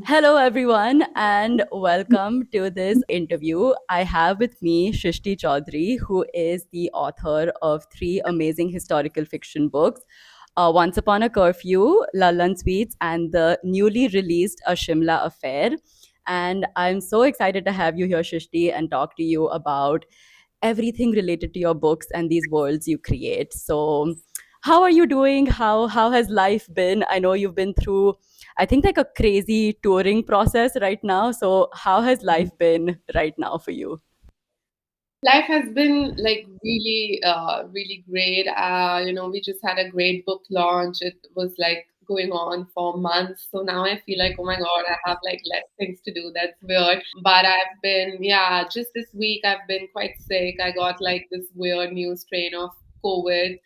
Hello, everyone, and welcome to this interview. I have with me Srishti Chaudhary, who is the author of three amazing historical fiction books Once Upon a Curfew, Lallan Sweets, and the newly released A Shimla Affair. And I'm so excited to have you here, Shrishti, and talk to you about everything related to your books and these worlds you create. So, how are you doing? How has life been? I know you've been through, I think, like a crazy touring process right now. So, how has life been right now for you? Life has been like really, really great. We just had a great book launch. It was like going on for months. So now I feel like, oh my God, I have like less things to do. That's weird. But I've been, yeah, just this week I've been quite sick. I got like this weird new strain of COVID,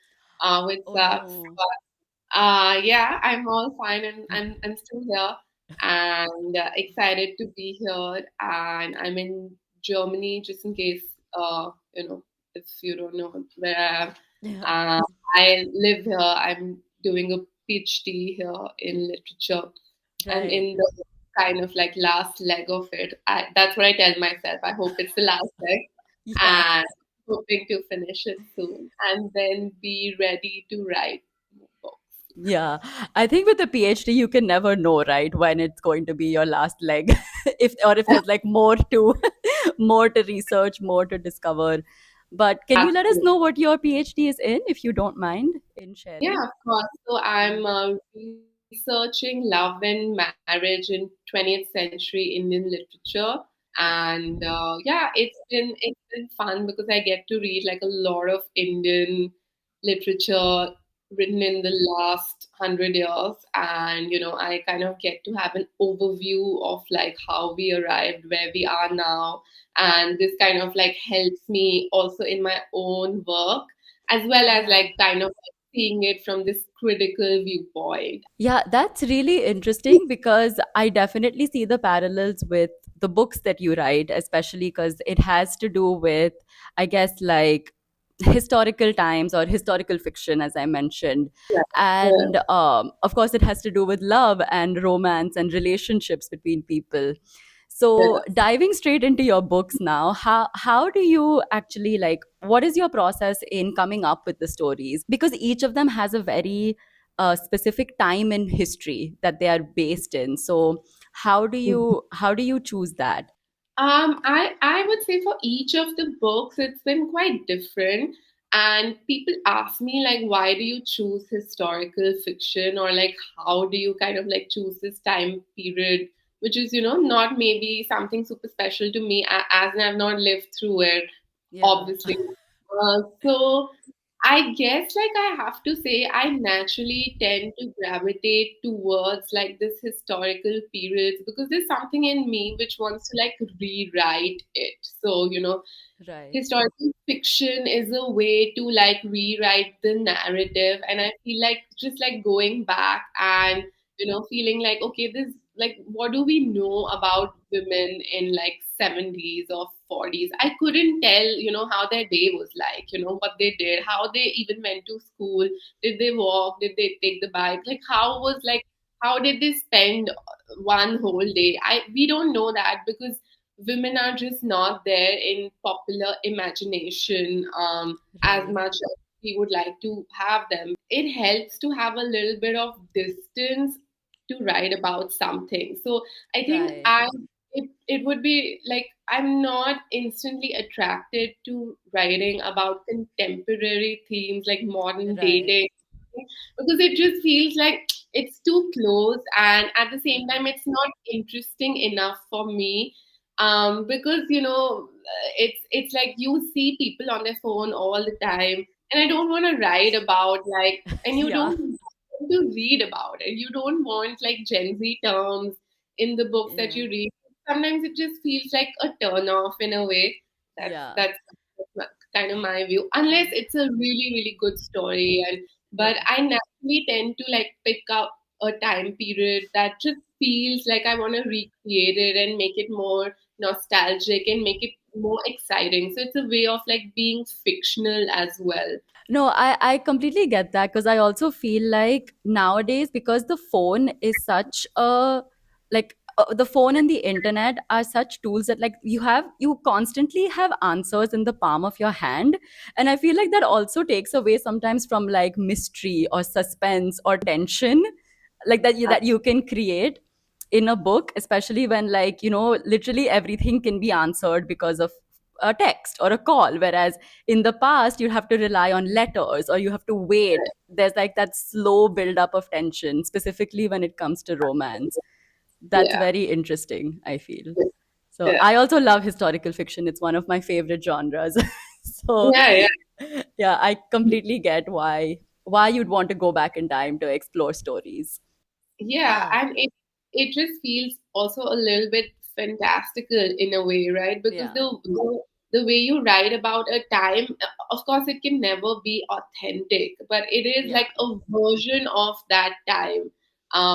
which Oh sucks. no. Yeah, I'm all fine and I'm still here and excited to be here. And I'm in Germany, just in case, if you don't know where I am. Yeah, I live here. I'm doing a PhD here in literature. I'm right. in the kind of like last leg of it. That's what I tell myself. I hope it's the last leg Yeah. and hoping to finish it soon and then be ready to write more books. Yeah. I think with the PhD, you can never know, right, when it's going to be your last leg. If there's like more to more to research, more to discover. But can you let us Absolutely. know what your PhD is in, if you don't mind in Yeah, sharing? of course. So Yeah. I'm researching love and marriage in 20th century Indian literature, Wow. and yeah, it's been fun because I get to read like a lot of Indian literature written in the last 100 years, and I kind of get to have an overview of like how we arrived where we are now, and this kind of like helps me also in my own work as well as Yeah. like kind of seeing it from this critical viewpoint. Yeah, that's really interesting because I definitely see the parallels with the books that you write, especially because it has to do with, I guess, like historical times or historical fiction, as I mentioned. Yeah. And of course, it has to do with love and romance and relationships between people. So, Yeah. diving straight into your books now, how do you actually like what is your process in coming up with the stories? Because each of them has a very specific time in history that they are based in. So, how do you choose that? I would say for each of the books, it's been quite different. And people ask me like, why do you choose historical fiction, or like, how do you kind of like choose this time period, which is not maybe something super special to me as I've not lived through it, Yeah. obviously. So I guess like I have to say I naturally tend to gravitate towards like this historical periods because there's something in me which wants to like rewrite it. So, Right. historical fiction is a way to like rewrite the narrative, and I feel like just like going back and feeling like, okay, this like what do we know about women in like 70s or 40s? I couldn't tell how their day was like, what they did, how they even went to school, did they walk, did they take the bike, like how did they spend one whole day? We don't know that because women are just not there in popular imagination as Right. much as we would like to have them. It helps to have a little bit of distance to write about something. So I think Right. it would be like I'm not instantly attracted to writing about contemporary themes like modern Right. dating because it just feels like it's too close, and at the same Yeah. time it's not interesting enough for me because it's like you see people on their phone all the time, and I don't want to write about like, and you Yeah. don't want to read about it, you don't want like Gen Z terms in the books that Yeah. you read. Sometimes it just feels like a turn off in a way. that's Yeah. that's kind of my view, unless it's a really really good story. And but Yeah. I naturally tend to like pick up a time period that just feels like I want to recreate it and make it more nostalgic and make it more exciting. So it's a way of like being fictional as well. No, I completely get that because I also feel like nowadays, because the phone is such a like the phone and the internet are such tools that like you constantly have answers in the palm of your hand, and I feel like that also takes away sometimes from like mystery or suspense or tension, like that you can create in a book, especially when like literally everything can be answered because of a text or a call, whereas in the past you have to rely on letters or you have to wait. There's like that slow build up of tension, specifically when it comes to romance. That's Yeah. very interesting, I feel. So Yeah. I also love historical fiction. It's one of my favorite genres. So Yeah. Yeah. yeah, I completely get why you'd want to go back in time to explore stories. Yeah, Yeah. and it just feels also a little bit fantastical in a way, right? Because Yeah. the way you write about a time, of course, it can never be authentic, but it is Yeah. like a version of that time,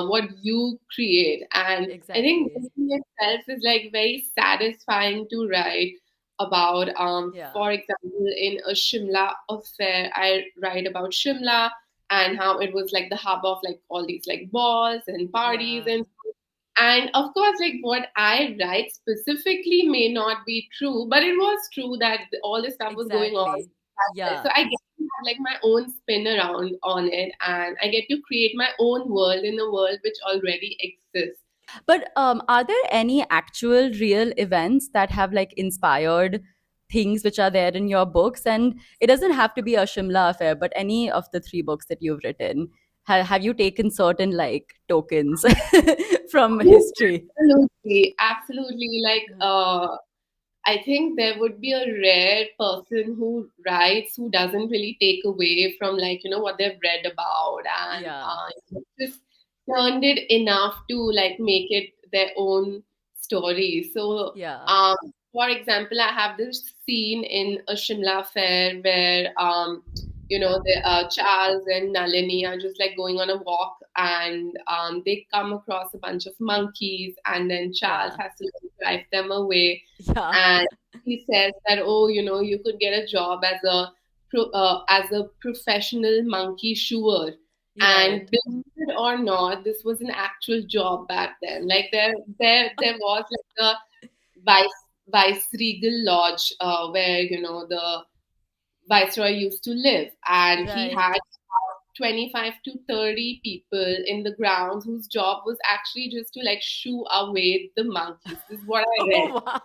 what you create, and I think Exactly. this in itself is like very satisfying to write about. Yeah. For example, in A Shimla Affair, I write about Shimla and how it was like the hub of like all these like balls and parties Yeah. and of course like what I write specifically may not be true, but it was true that all this stuff was going on Exactly. back there. So Yeah. I get to have like my own spin around on it, and I get to create my own world in a world which already exists. But are there any actual real events that have like inspired things which are there in your books? And it doesn't have to be a Shimla Affair, but any of the three books that you've written. Have you taken certain like tokens from history? Absolutely, absolutely. Like, Yeah. I think there would be a rare person who writes who doesn't really take away from like what they've read about and Yeah. just turned it enough to like make it their own story. So, Yeah. um, for example, I have this scene in A Shimla Fair where Charles and Nalini are just like going on a walk and they come across a bunch of monkeys and then Charles Yeah. has to like, drive them away Yeah. and he says that you could get a job as as a professional monkey shoer, You're and right. believe it or not, this was an actual job back then. Like there was like a vice regal lodge where the viceroy used to live, and he Right. had 25 to 30 people in the grounds whose job was actually just to like shoo away the monkeys. This is what I read. Oh wow.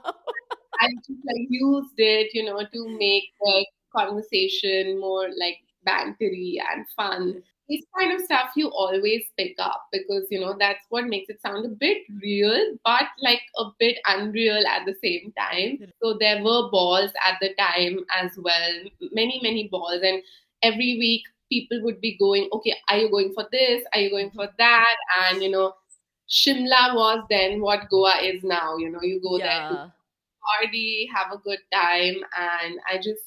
I just like used it, to make the conversation more like bantery and fun. This kind of stuff you always pick up because that's what makes it sound a bit real, but like a bit unreal at the same time. So there were balls at the time as well, many many balls, and every week people would be going, okay, are you going for this? Are you going for that? And Shimla was then what Goa is now. You go there to Yeah. party, have a good time, and I just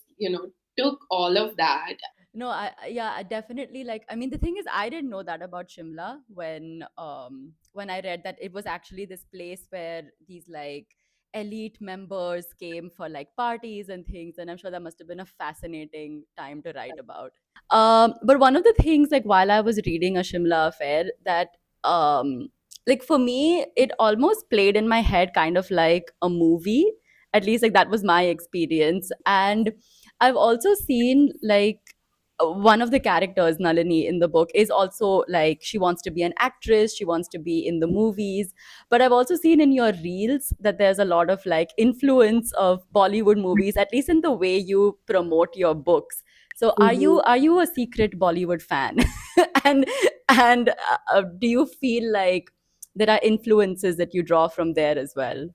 took all of that. No, yeah, I definitely like. I mean, the thing is, I didn't know that about Shimla when I read that it was actually this place where these like elite members came for like parties and things, and I'm sure that must have been a fascinating time to write about. But one of the things, like while I was reading A Shimla Affair, that like for me, it almost played in my head, kind of like a movie. At least, like that was my experience, and I've also seen like one of the characters, Nalini, in the book is also like she wants to be an actress, she wants to be in the movies. But I've also seen in your reels that there's a lot of like influence of Bollywood movies, at least in the way you promote your books. So Mhm. are you a secret Bollywood fan? and do you feel like there are influences that you draw from there as well?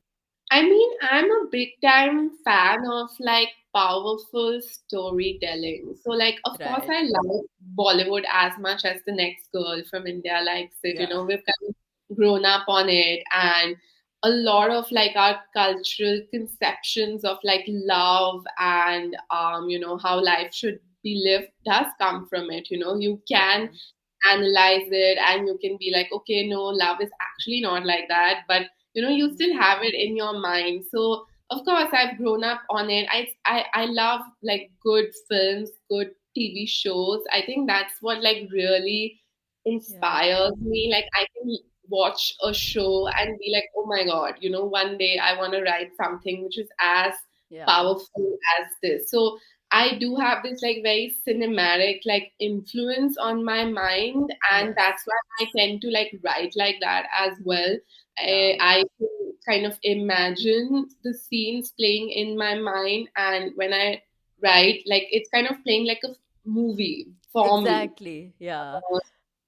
I mean, I'm a big time fan of like powerful storytelling. So, like, of course, Right. I love Bollywood as much as the next girl from India likes it. Yeah. We've kind of grown up on it, and a lot of like our cultural conceptions of like love and how life should be lived does come from it. You can Yeah. analyze it and you can be like, okay, no, love is actually not like that, but you still have it in your mind. So of course I've grown up on it. I love like good films, good TV shows. I think that's what like really Yeah. inspires me. Like I can watch a show and be like, oh my God, one day I want to write something which is as Yeah. powerful as this. So I do have this like very cinematic like influence on my mind, and Yes. that's why I tend to like write like that as well. Yeah. I can kind of imagine the scenes playing in my mind, and when I write, like it's kind of playing like a movie for me. Exactly. Yeah.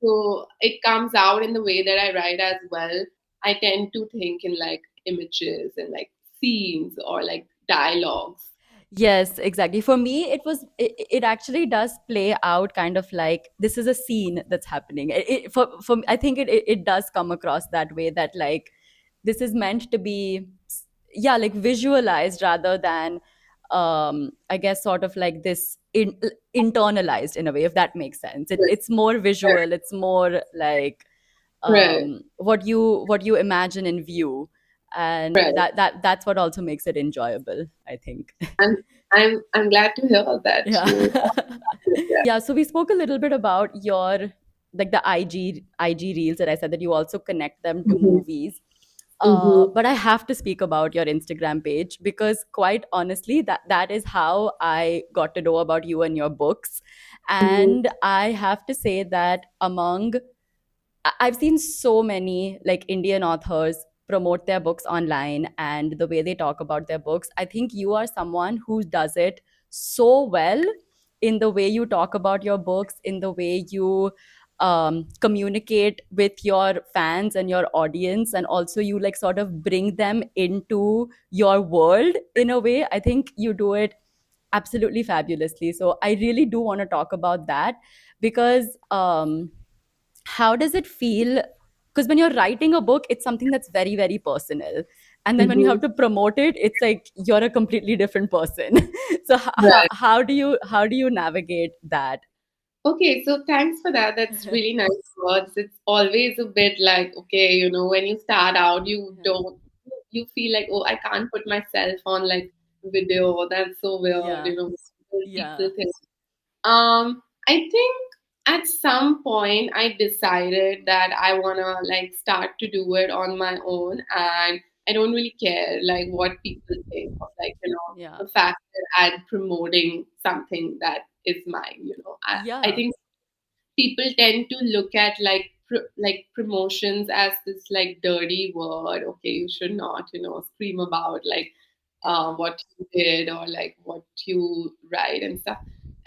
So it comes out in the way that I write as well. I tend to think in like images and like scenes or like dialogues. Yes, exactly. For me, it actually does play out kind of like this is a scene that's happening. For I think it does come across that way, that like this is meant to be, yeah, like visualized rather than I guess sort of like this internalized in a way, if that makes sense. It's more Right. visual. It's more like Right. what you imagine in view, and Right. that's what also makes it enjoyable, I think. And I'm glad to hear that Yeah. you. Yeah. Yeah, so we spoke a little bit about your, like the IG reels that I said that you also connect them to Mm-hmm. movies. Mm-hmm. But I have to speak about your Instagram page, because quite honestly, that is how I got to know about you and your books. Mm-hmm. And I have to say that among I've seen so many like Indian authors promote their books online, and the way they talk about their books, I think you are someone who does it so well, in the way you talk about your books, in the way you communicate with your fans and your audience, and also you like sort of bring them into your world in a way. I think you do it absolutely fabulously. So I really do want to talk about that, because how does it feel? Because when you're writing a book, it's something that's very, very personal, and then when you Mm-hmm. have to promote it, it's like you're a completely different person. So Right. how do you navigate that? Okay, so thanks for that. That's really nice words. It's always a bit like, okay, when you start out, you feel like, oh, I can't put myself on like video. That's so weird, Yeah. what Yeah. people think. I think at some point I decided that I wanna like start to do it on my own, and I don't really care like what people think of like Yeah. the fact that I'm promoting something that is mine. I Yeah. think people tend to look at like like promotions as this like dirty word. Okay, you should not scream about like Yeah. what you did or like what you write and stuff.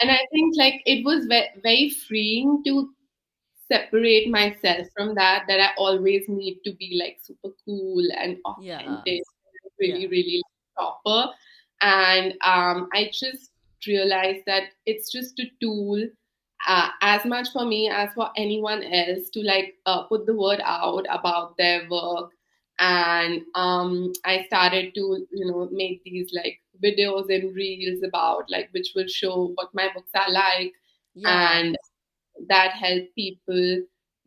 And I think like it was very freeing to separate myself from that I always need to be like super cool and Yeah. authentic, really Yeah. really proper. And I just realized that it's just a tool, as much for me as for anyone else, to like put the word out about their work. And I started to make these like videos and reels about like which will show what my books are like, Yeah. and that help people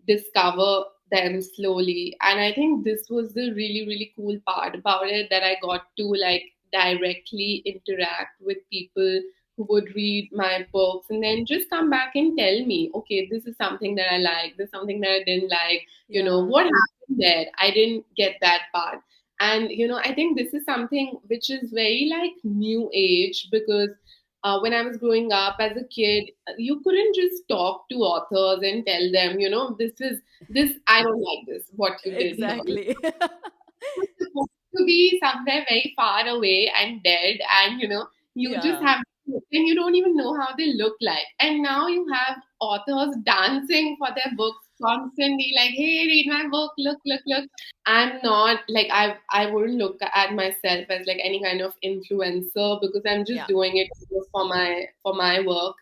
discover them slowly. And I think this was the really, really cool part about it, that I got to like directly interact with people who would read my books and then just come back and tell me, okay, this is something that I like, this is something that I didn't like, Yeah. what happened there? I didn't get that part. And I think this is something which is very like new age, because when I was growing up as a kid, you couldn't just talk to authors and tell them, this, I don't like this, what you did here. Exactly. It's supposed to be somewhere very far away and dead, and you just Yeah. have and you don't even know how they look like. And now you have authors dancing for their books constantly, like, hey, read my book, look, look, look. I'm not like I wouldn't look at myself as like any kind of influencer, because I'm just Yeah. doing it just for my work.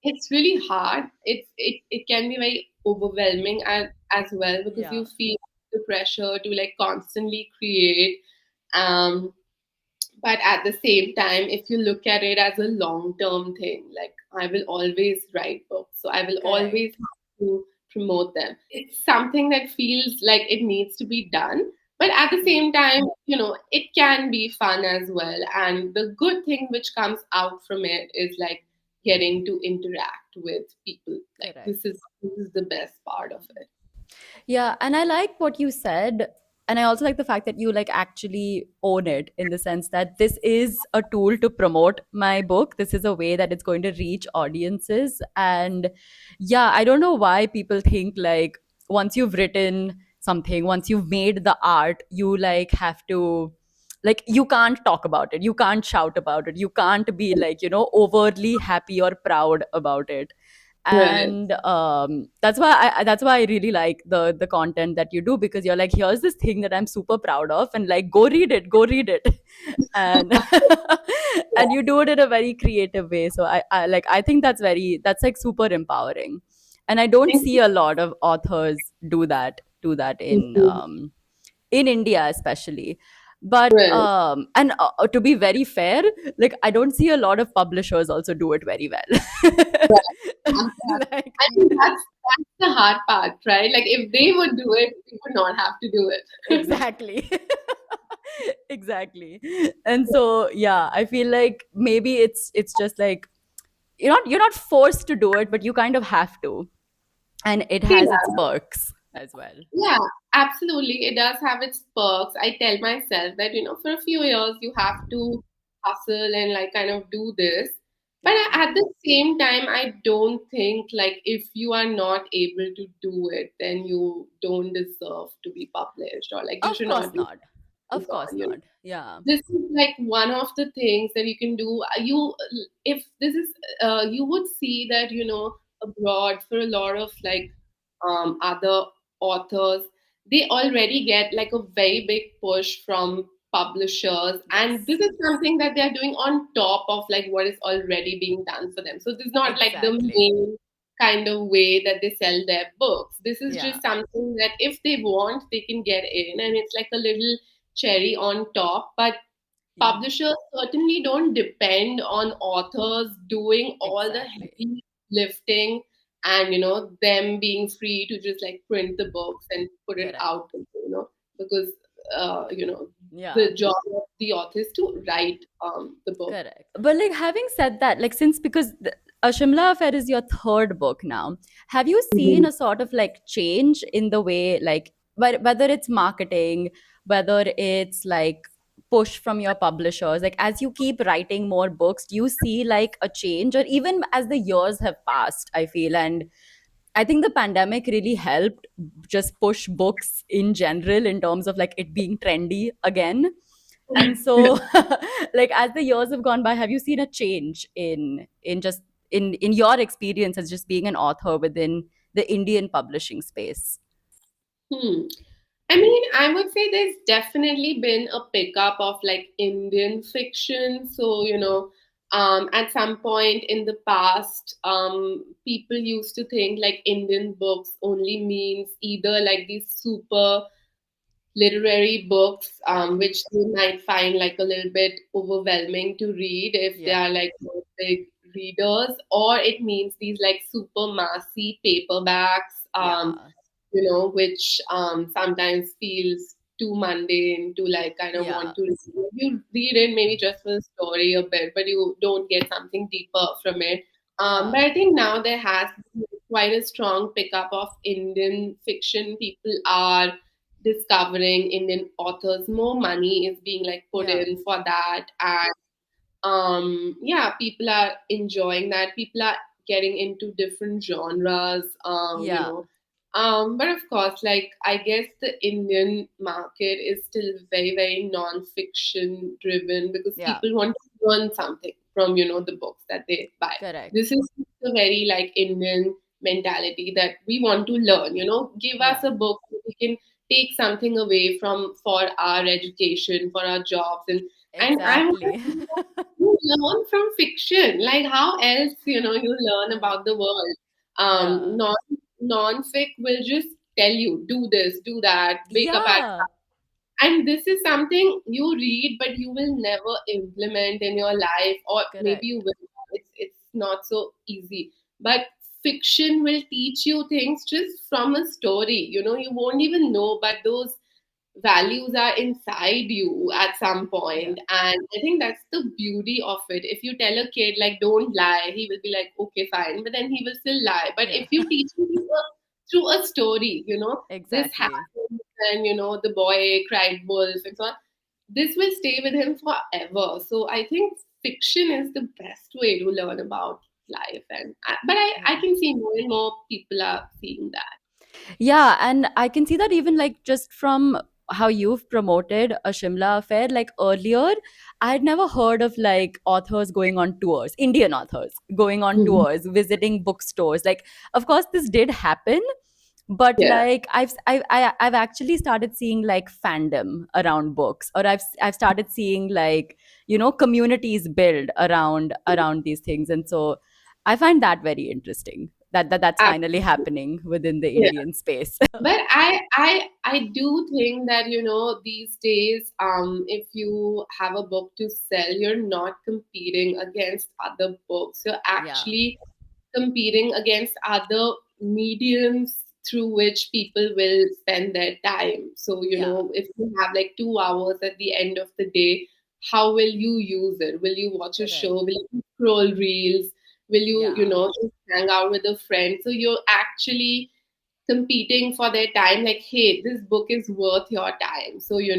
It's really hard. It can be very overwhelming as well, because Yeah. you feel the pressure to like constantly create. Um, but at the same time, if you look at it as a long term thing, like I will always write books, so I will always Correct. have to promote them. It's something that feels like it needs to be done, but at the Yeah. same time, it can be fun as well. And the good thing which comes out from it is like getting to interact with people. Like Correct. this is the best part of it. Yeah, and I like what you said. And I also like the fact that you like actually own it in the sense that this is a tool to promote my book. This is a way that it's going to reach audiences. And yeah, I don't know why people think like once you've written something, once you've made the art, you like have to like you can't talk about it. You can't shout about it. You can't be like, overtly happy or proud about it. Right. And that's why I really like the content that you do, because you're like, here's this thing that I'm super proud of, and like go read it and and you do it in a very creative way. So I like, I think that's like super empowering, and I don't Thank see a lot of authors do that you. in India especially. But Right. and to be very fair, like I don't see a lot of publishers also do it very well. Like I think that's the hard part, right? Like if they would do it, we would not have to do it. exactly. Exactly. And so yeah, I feel like maybe it's just like you're not forced to do it, but you kind of have to, and it has its Yeah. perks as well. Yeah, absolutely. It does have its perks. I tell myself that, for a few years you have to hustle and like kind of do this. But Yeah. at the same time, I don't think like if you are not able to do it, then you don't deserve to be published or like you Of should course not be not. Of course on. not. Yeah. This is like one of the things that you can do. You if this is you would see that abroad for a lot of like other authors, they already get like a very big push from publishers, and Yes. this is something that they are doing on top of like what is already being done for them. So this is not like the Exactly. main kind of way that they sell their books. This is Yeah. just something that if they want, they can get in, and it's like a little cherry on top. But Yeah. publishers certainly don't depend on authors doing all the Exactly. heavy lifting, and them being free to just like print the books and put it Correct. out, because Yeah. the job of the author is to write the book. Correct. But like having said that, like since because A Shimla Affair is your third book now, have you seen Mhm. a sort of like change in the way like whether it's marketing, whether it's like push from your publishers, like as you keep writing more books, do you see like a change, or even as the years have passed, I feel, and I think the pandemic really helped just push books in general in terms of like it being trendy again. And so like as the years have gone by, have you seen a change in just in your experience as just being an author within the Indian publishing space? Hmm. I mean, I would say there's definitely been a pickup of like Indian fiction. So, at some point in the past, people used to think like Indian books only means either like these super literary books, Yeah. which they might find like a little bit overwhelming to read if they Yeah. are like not big readers, or it means these like super massy paperbacks. Yeah. Which sometimes feels too mundane to like kind of Yeah. want to read. You read it maybe just for the story a bit, but you don't get something deeper from it. But Yeah. I think now there has been quite a strong pickup of Indian fiction. People are discovering Indian authors. More money is being like put Yeah. in for that, and yeah, people are enjoying that. People are getting into different genres, Yeah. but of course, like I guess the Indian market is still very very non-fiction driven, because Yeah. people want to learn something from the books that they buy. Correct. This is a very like Indian mentality that we want to learn. Give us Yeah. a book so we can take something away from for our education, for our jobs, and I want Exactly. you learn from fiction. Like how else, you learn Yeah. about the world. Yeah. Non-fic will just tell you, do this, do that, wake up at, Yeah. and this is something you read, but you will never implement in your life, or maybe you Correct. will. It's not so easy. But fiction will teach you things just from a story. You won't even know, but those values are inside you at some Yeah. point. And I think that's the beauty of it. If you tell a kid like don't lie, he will be like okay fine, but then he will still lie. But Yeah. if you teach him a through a story, this Exactly. happened and, the boy cried wolf and so on. This will stay with him forever. So I think fiction is the best way to learn about life. But I Yeah. can see more and more people are seeing that. Yeah, and I can see that even like just from how you've promoted A Shimla Affair, like earlier, I had never heard of like authors going on tours, Indian authors going on Mhm. tours, visiting bookstores. Like, of course, this did happen, but Yeah. like I've actually started seeing like fandom around books, or I've started seeing like communities build around these things, and so I find that very interesting. That's finally happening within the Yeah. Indian space. But I do think that these days, if you have a book to sell, you're not competing against other books. You're Yeah, actually competing against other mediums through which people will spend their time. So, yeah, if you have like 2 hours at the end of the day, how will you use it? Will you watch a show? correct. Will you scroll reels? Will you, Yeah, just hang out with a friend? So you're actually competing for their time, like, hey, this book is worth your time, so yeah,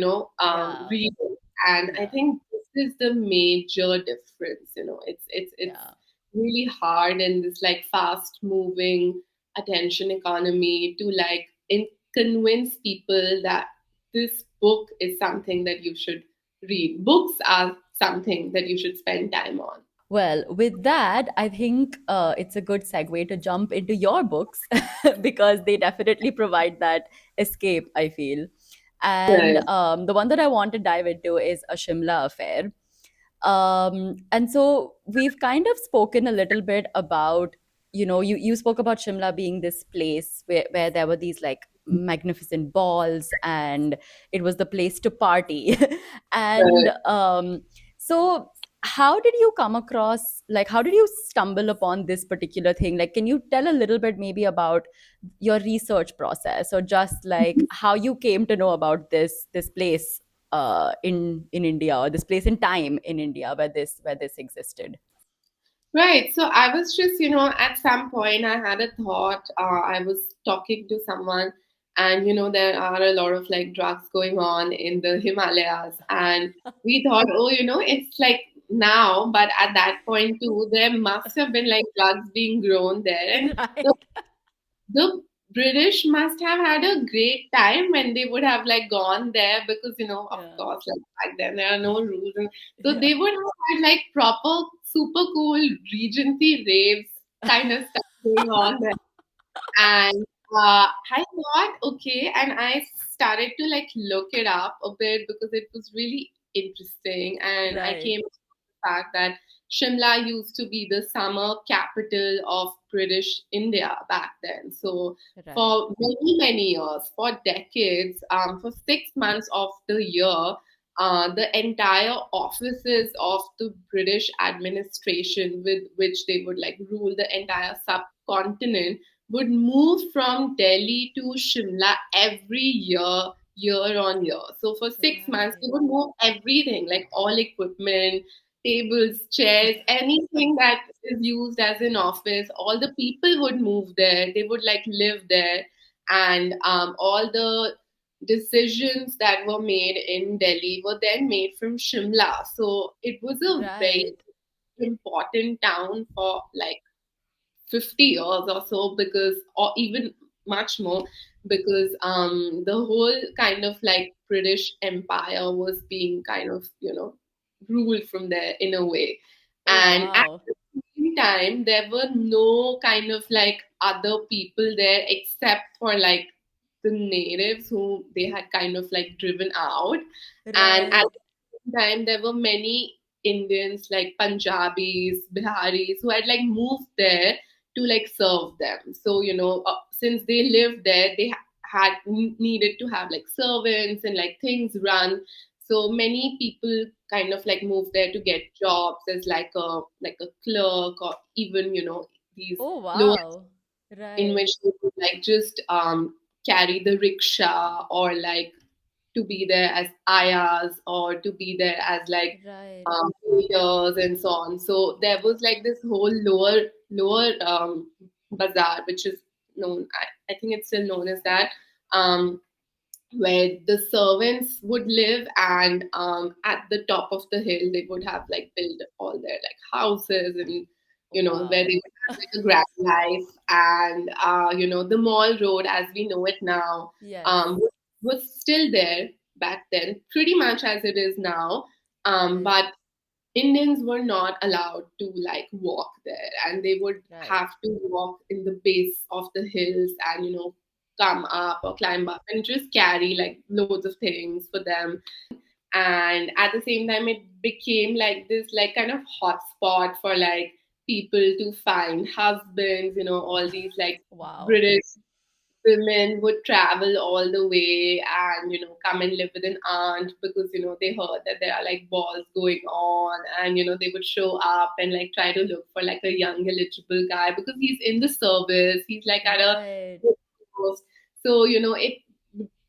read it. And I yeah, think this is the major difference. It's yeah. really hard in this like fast moving attention economy to like convince people that this book is something that you should read. Books are something that you should spend time on. Well, with that, I think it's a good segue to jump into your books because they definitely provide that escape, I feel. And Right. the one that I want to dive into is A Shimla Affair. And so we've kind of spoken a little bit about, you spoke about Shimla being this place where there were these like magnificent balls, and it was the place to party. And Right. so how did you come across, like, how did you stumble upon this particular thing? Like, can you tell a little bit maybe about your research process, or just like how you came to know about this place in India, or this place in time in India where this existed. Right. So I was just, at some point I had a thought. I was talking to someone, and, there are a lot of like drugs going on in the Himalayas. And we thought, oh, it's like now, but at that point too, there must have been like drugs being grown there. And the Right. the British must have had a great time when they would have like gone there, because of Yeah. course, like back then there are no rules, and so Yeah. they would have had like proper super cool Regency raves kind of stuff going on there. And I thought, okay, and I started to like look it up a bit because it was really interesting, and I Right. came to the fact that Shimla used to be the summer capital of British India back then. So Right. for many, many years, for decades, for 6 months of the year, the entire offices of the British administration, with which they would like rule the entire subcontinent, would move from Delhi to Shimla every year, year on year. So for 6 months, they Right. would move everything, like all equipment, tables, chairs, anything that is used as an office. All the people would move there. They would like live there, and all the decisions that were made in Delhi were then made from Shimla. So it was a very Right. important town for like 50 years or so, because or even much more, because the whole kind of like British empire was being kind of ruled from there in a way. Oh, And at wow. the same time there were no kind of like other people there except for like the natives who they had kind of like driven out. And at Right. the same time there were many Indians like Punjabis, Biharis who had like moved there to like serve them. So, since they lived there, they had needed to have like servants and like things run. So many people kind of like moved there to get jobs as like a clerk, or even these Oh, lower, wow. in Right. which they could like just carry the rickshaw, or like to be there as ayahs, or to be there as like Right. waiters and so on. So there was like this whole lower bazaar, which is known. I think it's still known as that. Um, where the servants would live, and at the top of the hill they would have like built all their like houses, and where Wow. they would have like a grand life. And the mall road as we know it now Yes. was still there back then, pretty much as it is now. Right. But Indians were not allowed to like walk there, and they would Right. have to walk in the base of the hills, and come up or climb up and just carry like loads of things for them. And at the same time, it became like this like kind of hotspot for like people to find husbands. All these like Wow. British women would travel all the way and come and live with an aunt, because they heard that there are like balls going on, and they would show up and like try to look for like a young eligible guy because he's in the service, he's like at a Right. good post. So it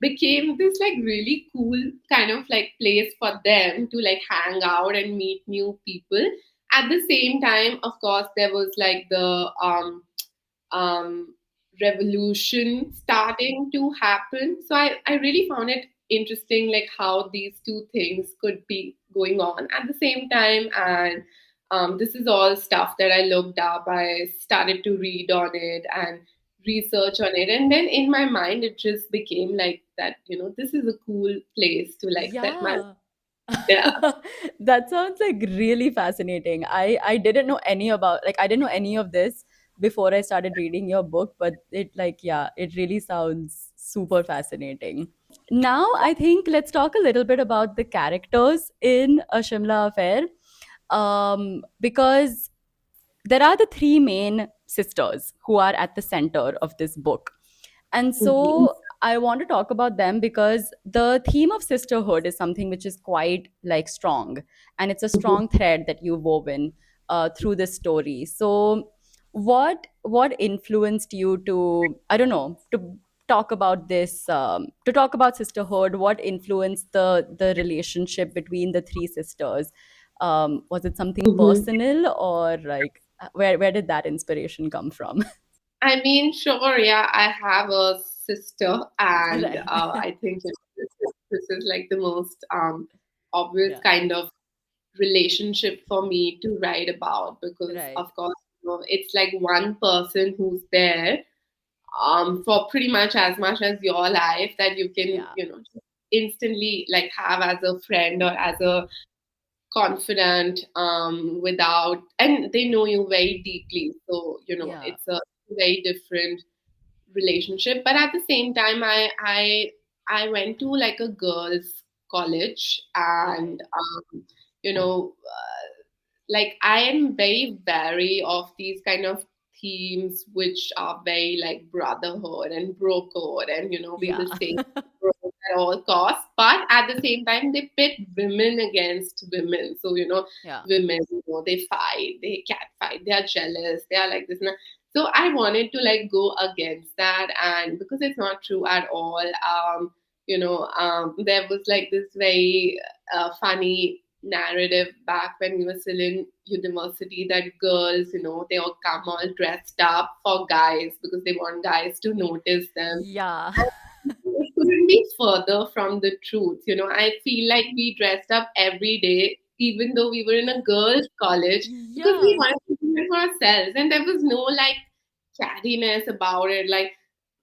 became this like really cool kind of like place for them to like hang out and meet new people. At the same time, of course, there was like the um, revolution starting to happen. So I really found it interesting, like how these two things could be going on at the same time. And this is all stuff that I looked up. I started to read on it and research on it. And then in my mind, it just became like that, this is a cool place to like set my, Yeah. yeah. That sounds like really fascinating. I didn't know any about, like, I didn't know any of this before I started reading your book, but it, like, yeah, it really sounds super fascinating. Now I think let's talk a little bit about the characters in A Shimla Affair. Because there are the three main sisters who are at the center of this book. And Mhm. so I want to talk about them because the theme of sisterhood is something which is quite like strong, and it's a strong thread that you've woven through this story. So what influenced you to, I don't know, to talk about this, to talk about sisterhood? What influenced the relationship between the three sisters? Was it something Mhm. personal, or like where did that inspiration come from? I mean, sure, yeah, I have a sister, and Right. I think this is like the most obvious Yeah. kind of relationship for me to write about, because, Right. of course, it's like one person who's there for pretty much as your life, that you can, Yeah. just instantly like have as a friend or as a confidant, without, and they know you very deeply. So, Yeah. it's a very different relationship. But at the same time, I went to like a girls college, Right. and you know like I am very wary of these kind of themes which are very like brotherhood and bro code, and we Yeah. will say bro at all costs. But at the same time, they pit women against women. So Yeah. women, they fight, they cat fight, they are jealous, they are like this. So I wanted to like go against that, and because it's not true at all. There was like this very funny narrative back when we were still in university, that girls, they all come all dressed up for guys because they want guys to notice them. Yeah. It couldn't be further from the truth. I feel like we dressed up every day, even though we were in a girls' college, because we Yeah. wanted to do it for ourselves, and there was no like cattiness about it. Like,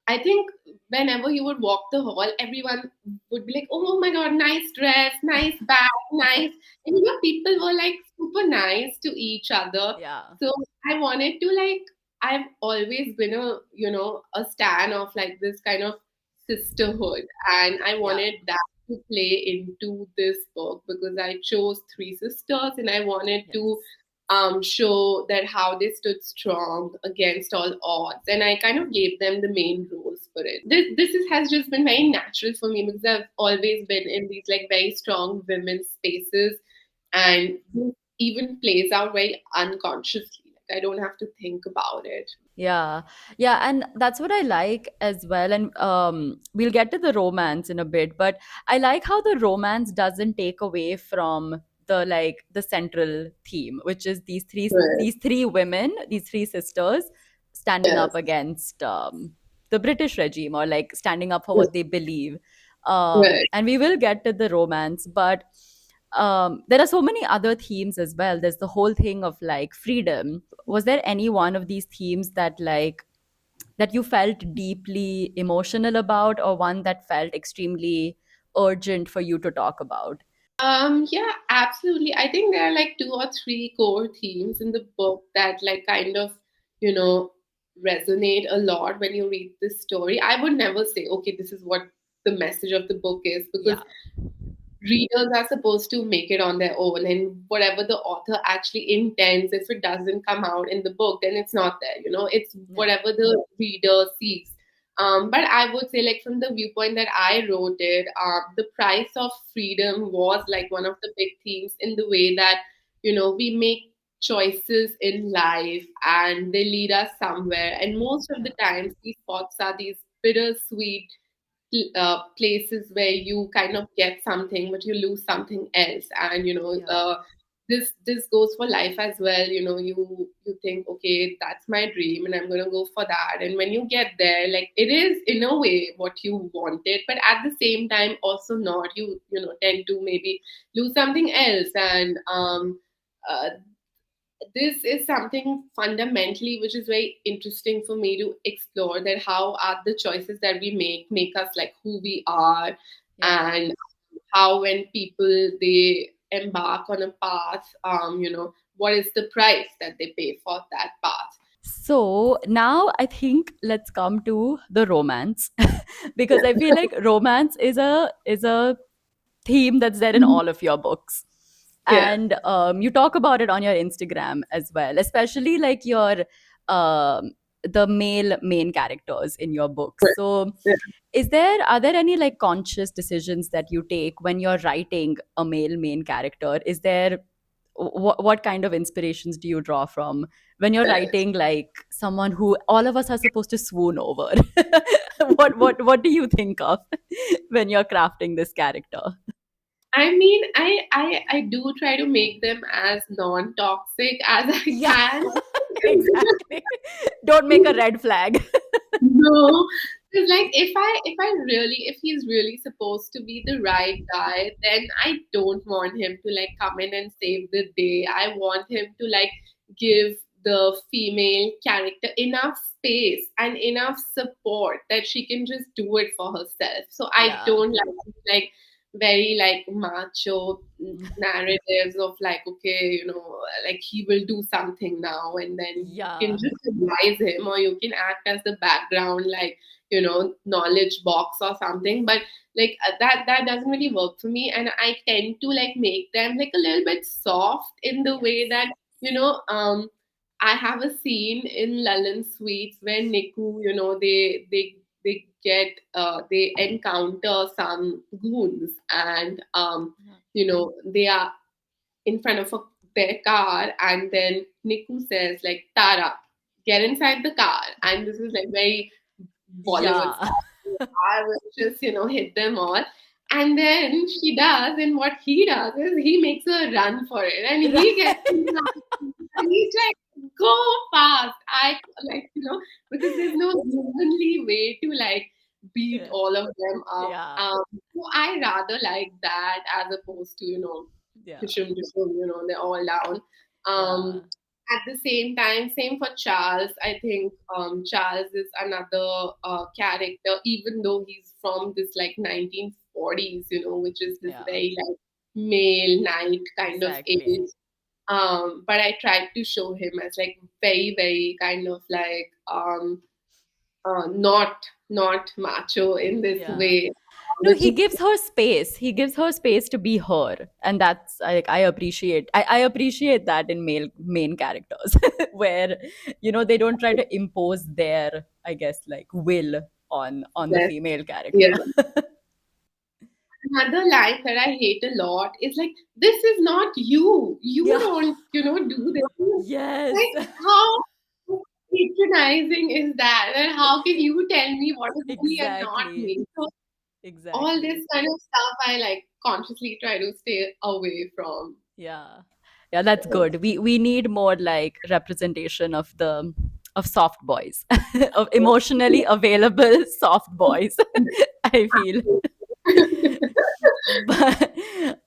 I think whenever he would walk the hall, everyone would be like, "Oh my god, nice dress, nice bag, nice." And people were like super nice to each other. Yeah. So I wanted to like, I've always been a stan of like this kind of sisterhood, and I Yeah. wanted that to play into this book, because I chose three sisters, and I wanted to Yes. show that how they stood strong against all odds, and I kind of gave them the main roles for it. Has just been very natural for me, because I've always been in these like very strong women's spaces, and this even plays out very unconsciously. Like, I don't have to think about it. Yeah. Yeah, and that's what I like as well. And we'll get to the romance in a bit, but I like how the romance doesn't take away from the, like, the central theme, which is Right. these three women, these three sisters standing up Yes. against the British regime, or like standing up for what they believe. Right. And we will get to the romance, but there are so many other themes as well. There's the whole thing of like freedom. Was there any one of these themes that like that you felt deeply emotional about, or one that felt extremely urgent for you to talk about? Yeah, absolutely. I think there are like two or three core themes in the book that like kind of, you know, resonate a lot when you read this story. I would never say, okay, this is what the message of the book is, because Yeah, readers are supposed to make it on their own, and whatever the author actually intends, if it doesn't come out in the book, then it's not there, it's yeah, whatever the reader sees. But I would say, like, from the viewpoint that I wrote it, the price of freedom was like one of the big themes, in the way that we make choices in life and they lead us somewhere, and most of the yeah, times these spots are these bittersweet places where you kind of get something but you lose something else. And yeah. this goes for life as well. You think, okay, that's my dream and I'm going to go for that, and when you get there, like, it is in a way what you wanted, but at the same time also not. You tend to maybe lose something else. And uh, this is something fundamentally which is very interesting for me to explore, that how are the choices that we make us like who we are. Yeah. And how, when people they embark on a path, what is the price that they pay for that path. So now I think let's come to the romance because I feel Yeah. like romance is a theme that's there in all of your books. Yeah. And you talk about it on your Instagram as well, especially like your the male main characters in your books. So Yeah. are there any like conscious decisions that you take when you're writing a male main character? Is there what kind of inspirations do you draw from when you're writing like someone who all of us are supposed to swoon over? What do you think of when you're crafting this character? I mean, I do try to make them as non-toxic as I Yeah, can. exactly. Don't make a red flag. No, because like, if he's really supposed to be the right guy, then I don't want him to like come in and save the day. I want him to like give the female character enough space and enough support that she can just do it for herself. So I Yeah. don't like very like macho narratives of like, okay, like he will do something now, and then you can Yeah. just advise him, or you can act as the background, like, knowledge box or something. But like, that doesn't really work for me, and I tend to like make them like a little bit soft, in the way Yes. that you know um I have a scene in Lalan Sweets where Niku, they encounter some goons, and Yeah. they are in front of their car, and then Niku says like, Tara, get inside the car, and this is like very Bollywood Yeah. style. I will just hit them all. And then she does, and what he does is he makes a run for it, and he gets in Right. line, and he's like, go fast. I like, because there's no humanly way to like beat Yeah. all of them up. Yeah. So I rather like that, as opposed to, Yeah. Dishum, Dishum, they're all down. Yeah. At the same time, same for Charles. I think Charles is another character, even though he's from this like 1940s, which is this Yeah. very like male knight kind of Exactly. age. But I tried to show him as like very, very kind of like not macho in this Yeah. way, No, which he is gives her space. He gives her space to be her, and that's like I appreciate. I appreciate that in male main characters, where they don't try to impose their, I guess, like will on the yes, female character. yeah. Another line that I hate a lot is like, "This is not you. You Yeah. don't, do this." Yes. Like, how patronizing is that? And how can you tell me what is me and not Exactly. me? So all Exactly. this kind of stuff, I like consciously try to stay away from. Yeah. Yeah, that's good. We need more like representation of of soft boys, of emotionally available soft boys. I feel. But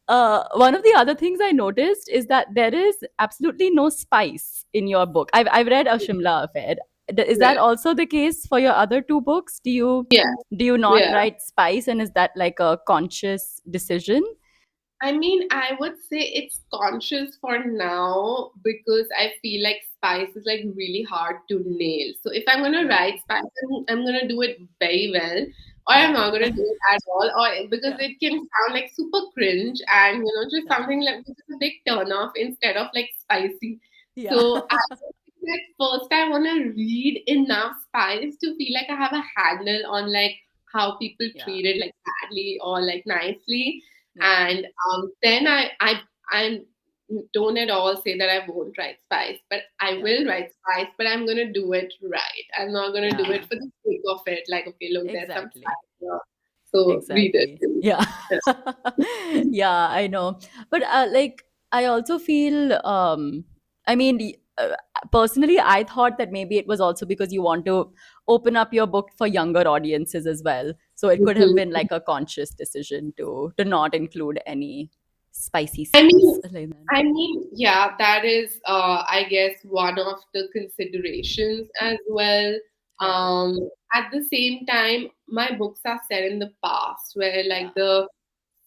one of the other things I noticed is that there is absolutely no spice in your book. I've read A Shimla Affair. Is that Right. also the case for your other two books? Yeah. Do you not Yeah. write spice, and is that like a conscious decision? I mean, I would say it's conscious for now because I feel like spice is like really hard to nail. So if I'm gonna Yeah, write spice, I'm gonna do it very well, or I'm yeah, not gonna do it at all, or because yeah, it can sound like super cringe and just yeah, something like which is a big turn off instead of like spicy. yeah, So I think that first I wanna read enough spice to feel like I have a handle on like how people yeah, treat it like badly or like nicely, yeah, and then I don't at all say that I won't write spice, but I yeah, will write spice, but I'm gonna do it right. I'm not gonna do it yeah. for the sake of it. Like, okay, look, there's some Exactly. spice here, so read it. Exactly. Yeah. Yeah, I know. But like, I also feel, I mean, personally, I thought that maybe it was also because you want to open up your book for younger audiences as well. So it could have Mhm. been like a conscious decision to not include any spicy I scenes mean, like that. yeah, that is, I guess, one of the considerations as well. Right. Um, at the same time, my books are set in the past, where Yeah. like the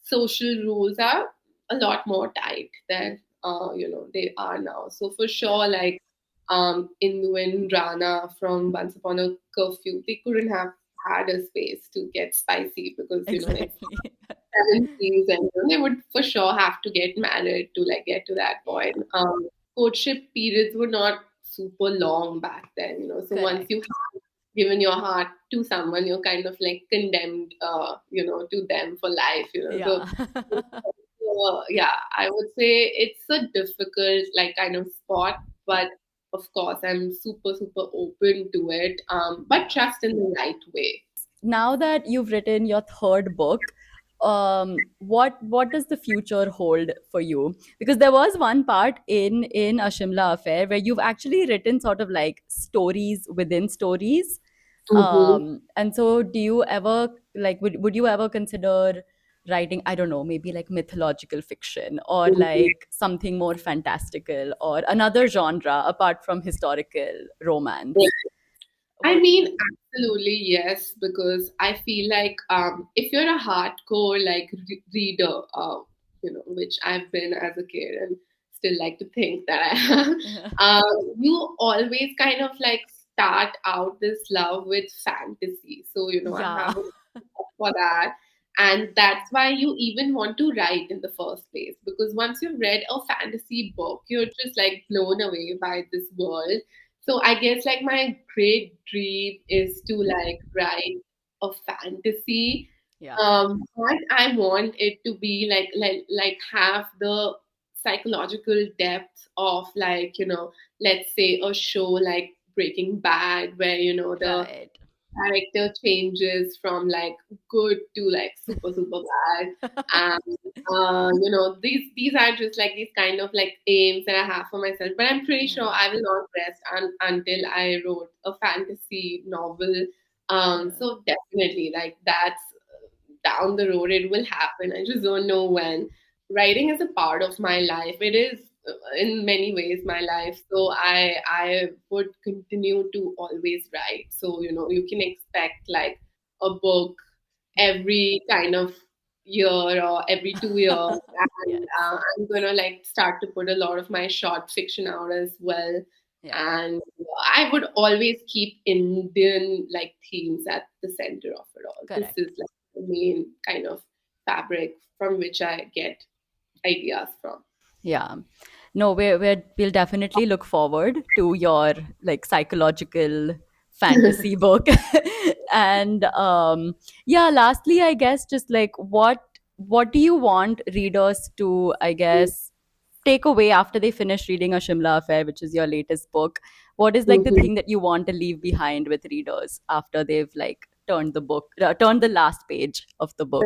social rules are a lot more tight than they are now. So for Yeah. sure, like Indu and Rana from Once Upon a Curfew, they couldn't have had a space to get spicy because it's Exactly. 70s, and they would for sure have to get married to like get to that point. Yeah. Courtship periods were not super long back then, so once you Correct. have given your heart to someone, you're kind of like condemned, to them for life, Yeah. so yeah, I would say it's a difficult like kind of spot, but of course I'm super super open to it, but Yeah. just in the right way. Now that you've written your third book, what does the future hold for you? Because there was one part in A Shimla Affair where you've actually written sort of like stories within stories. Mm-hmm. And so do you ever like would you ever consider writing, I don't know, maybe like mythological fiction or like something more fantastical or another genre apart from historical romance? I What? mean, absolutely yes, because I feel like if you're a hardcore like reader, which I've been as a kid and still like to think that I am, you always kind of like start out this love with fantasy. So I Yeah. have a for that. And that's why you even want to write in the first place. Because once you've read a fantasy book, you're just like blown away by this world. So I guess like my great dream is to like write a fantasy. Yeah. But I want it to be like have the psychological depth of like, let's say a show like Breaking Bad, where the Right. character changes from like good to like super super bad, and these are just like these kind of like aims that I have for myself, but I'm pretty sure Yeah. I will not rest until I wrote a fantasy novel. Yeah. So definitely like that's down the road it will happen. I just don't know when. Writing is a part of my life. It is in many ways my life. So I would continue to always write. So you can expect like a book every kind of year or every 2 years, and Yes. I'm gonna like start to put a lot of my short fiction out as well. Yeah. And I would always keep Indian like themes at the center of it all. This is Correct. like the main kind of fabric from which I get ideas from. Yeah. No, we'll definitely look forward to your like psychological fantasy book. And yeah, lastly, I guess just like what do you want readers to, I guess, take away after they finish reading A Shimla Affair, which is your latest book? What is like the Mhm. thing that you want to leave behind with readers after they've like turned the last page of the book?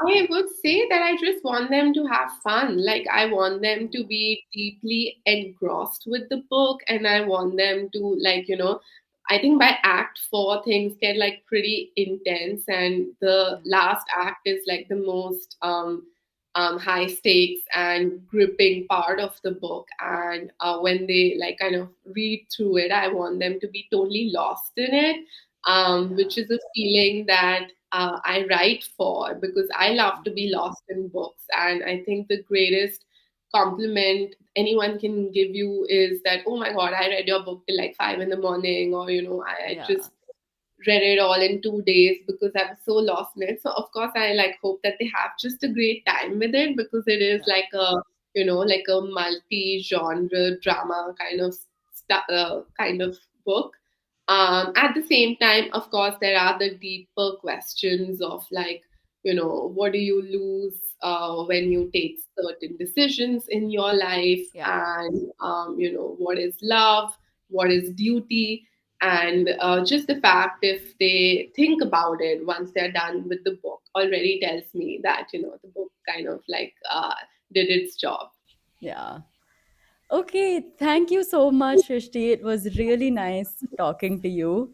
I would say that I just want them to have fun. Like, I want them to be deeply engrossed with the book, and I want them to, like, I think by act four, things get like pretty intense, and the Yeah, last act is like the most high stakes and gripping part of the book. And when they like kind of read through it, I want them to be totally lost in it, yeah, which is a feeling that I write for, because I love to be lost in books. And I think the greatest compliment anyone can give you is that, oh my God, I read your book till like 5 in the morning, or, I yeah, just read it all in 2 days because I was so lost in it. So of course I like hope that they have just a great time with it, because it is yeah, like like a multi-genre drama kind of book. At the same time, of course, there are the deeper questions of like, what do you lose when you take certain decisions in your life, yeah, and what is love, what is duty, and just the fact, if they think about it once they're done with the book, already tells me that the book kind of like did its job. yeah. Okay, thank you so much, Shrishti. It was really nice talking to you.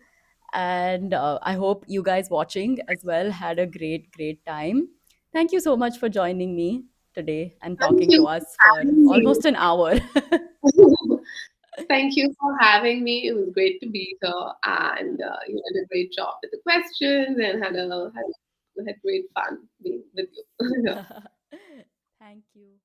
And I hope you guys watching as well had a great, great time. Thank you so much for joining me today and Thank talking to you us for for having me. almost an hour. Thank you for having me. It was great to be here, and you did a great job with the questions, and had great fun being with you. Thank you.